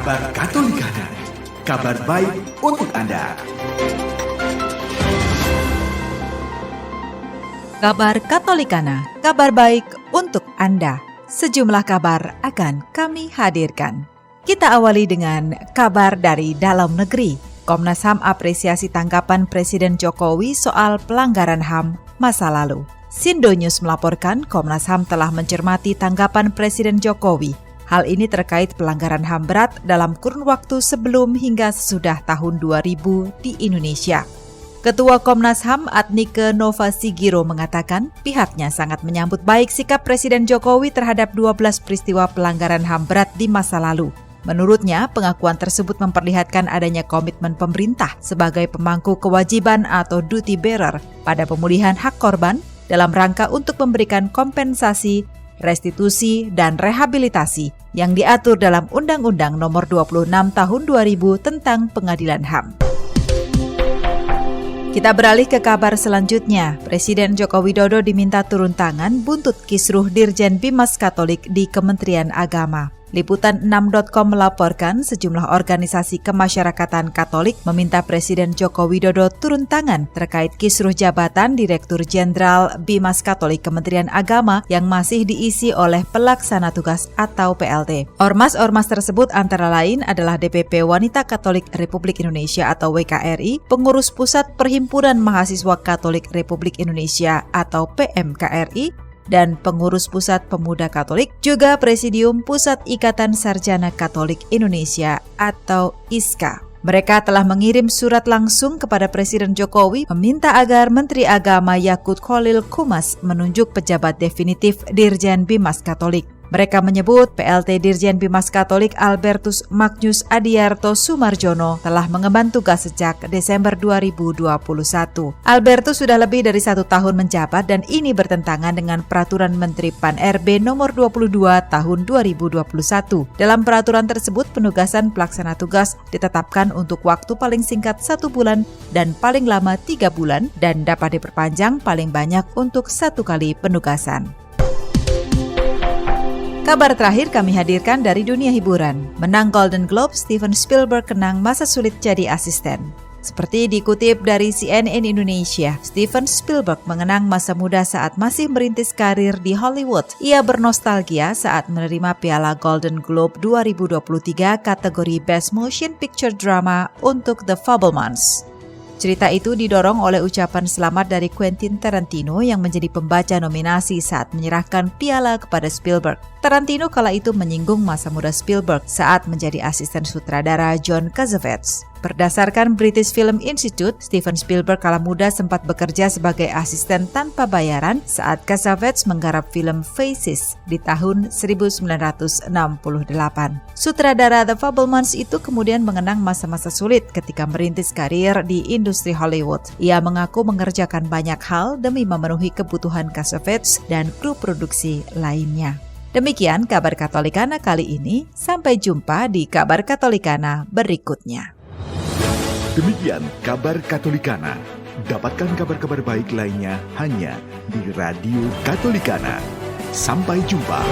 Kabar Katolikana, kabar baik untuk Anda. Kabar Katolikana, kabar baik untuk Anda. Sejumlah kabar akan kami hadirkan. Kita awali dengan kabar dari dalam negeri. Komnas HAM apresiasi tanggapan Presiden Jokowi soal pelanggaran HAM masa lalu. Sindonews melaporkan Komnas HAM telah mencermati tanggapan Presiden Jokowi. Hal ini terkait pelanggaran HAM berat dalam kurun waktu sebelum hingga sesudah tahun 2000 di Indonesia. Ketua Komnas HAM Adnike Nova Sigiro mengatakan pihaknya sangat menyambut baik sikap Presiden Jokowi terhadap 12 peristiwa pelanggaran HAM berat di masa lalu. Menurutnya, pengakuan tersebut memperlihatkan adanya komitmen pemerintah sebagai pemangku kewajiban atau duty bearer pada pemulihan hak korban dalam rangka untuk memberikan kompensasi, restitusi, dan rehabilitasi yang diatur dalam Undang-Undang Nomor 26 Tahun 2000 tentang Pengadilan HAM. Kita beralih ke kabar selanjutnya. Presiden Joko Widodo diminta turun tangan buntut kisruh Dirjen Bimas Katolik di Kementerian Agama. Liputan6.com melaporkan sejumlah organisasi kemasyarakatan Katolik meminta Presiden Joko Widodo turun tangan terkait kisruh jabatan Direktur Jenderal Bimas Katolik Kementerian Agama yang masih diisi oleh pelaksana tugas atau PLT. Ormas-ormas tersebut antara lain adalah DPP Wanita Katolik Republik Indonesia atau WKRI, Pengurus Pusat Perhimpunan Mahasiswa Katolik Republik Indonesia atau PMKRI, dan Pengurus Pusat Pemuda Katolik, juga Presidium Pusat Ikatan Sarjana Katolik Indonesia atau ISKA. Mereka telah mengirim surat langsung kepada Presiden Jokowi meminta agar Menteri Agama Yakut Khalil Qumas menunjuk pejabat definitif Dirjen Bimas Katolik. Mereka menyebut PLT Dirjen Bimas Katolik Albertus Magnus Adiarto Sumarjono telah mengemban tugas sejak Desember 2021. Albertus sudah lebih dari 1 tahun menjabat dan ini bertentangan dengan Peraturan Menteri Pan-RB Nomor 22 Tahun 2021. Dalam peraturan tersebut, penugasan pelaksana tugas ditetapkan untuk waktu paling singkat 1 bulan dan paling lama 3 bulan dan dapat diperpanjang paling banyak untuk 1 kali penugasan. Kabar terakhir kami hadirkan dari dunia hiburan. Menang Golden Globe, Steven Spielberg kenang masa sulit jadi asisten. Seperti dikutip dari CNN Indonesia, Steven Spielberg mengenang masa muda saat masih merintis karir di Hollywood. Ia bernostalgia saat menerima Piala Golden Globe 2023 kategori Best Motion Picture Drama untuk The Fabelmans. Cerita itu didorong oleh ucapan selamat dari Quentin Tarantino yang menjadi pembaca nominasi saat menyerahkan piala kepada Spielberg. Tarantino kala itu menyinggung masa muda Spielberg saat menjadi asisten sutradara John Cassavetes. Berdasarkan British Film Institute, Steven Spielberg kala muda sempat bekerja sebagai asisten tanpa bayaran saat Cassavetes menggarap film Faces di tahun 1968. Sutradara The Fabelmans itu kemudian mengenang masa-masa sulit ketika merintis karir di industri Hollywood. Ia mengaku mengerjakan banyak hal demi memenuhi kebutuhan Cassavetes dan kru produksi lainnya. Demikian kabar Katolikana kali ini. Sampai jumpa di kabar Katolikana berikutnya. Demikian kabar Katolikana. Dapatkan kabar-kabar baik lainnya hanya di Radio Katolikana. Sampai jumpa.